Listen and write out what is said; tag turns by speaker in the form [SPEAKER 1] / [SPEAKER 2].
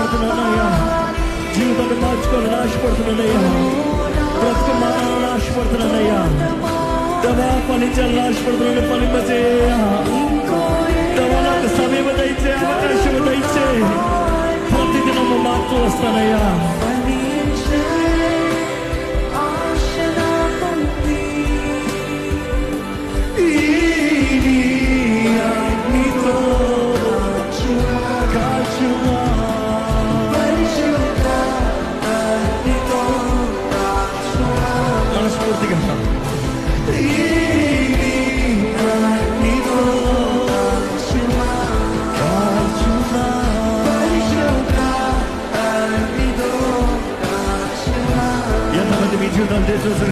[SPEAKER 1] ఆశపడుతున్నానయ్యా. జీవితాన్ని మార్చుకోవాలని ఆశపడుతున్నానయ్యా. బ్రతుకు మారాలని ఆశపడుతున్నానయ్యా. దేవా ఫలించాలని ఆశపడుతున్నాను. ఫలింపజేయ దేవా, నాకు సమయం దయచే, అవకాశం దయచే. ప్రతిదినము మార్పు వస్తానయ్యా. మనస్ఫూర్తిగా ఎంతమంది మీ జీవితం